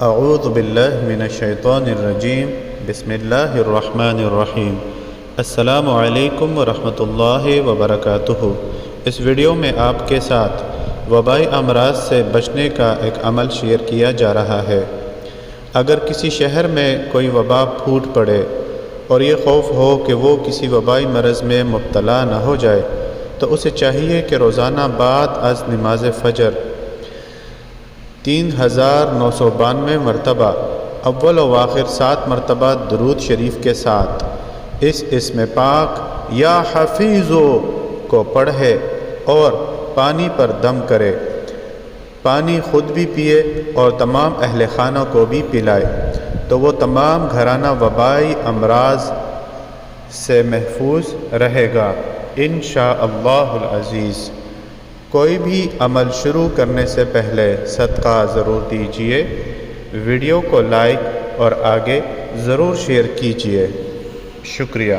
اعوذ باللہ من الشیطان الرجیم بسم اللہ الرحمن الرحیم۔ السلام علیکم ورحمۃ اللہ وبرکاتہ۔ اس ویڈیو میں آپ کے ساتھ وبائی امراض سے بچنے کا ایک عمل شیئر کیا جا رہا ہے۔ اگر کسی شہر میں کوئی وبا پھوٹ پڑے اور یہ خوف ہو کہ وہ کسی وبائی مرض میں مبتلا نہ ہو جائے تو اسے چاہیے کہ روزانہ بعد از نماز فجر 3992 مرتبہ اول و آخر 7 مرتبہ درود شریف کے ساتھ اس اسم پاک یا حفیظو کو پڑھے اور پانی پر دم کرے۔ پانی خود بھی پیے اور تمام اہل خانہ کو بھی پلائے تو وہ تمام گھرانہ وبائی امراض سے محفوظ رہے گا انشاءاللہ العزیز۔ کوئی بھی عمل شروع کرنے سے پہلے صدقہ ضرور دیجیے، ویڈیو کو لائک اور آگے ضرور شیئر کیجیے۔ شکریہ۔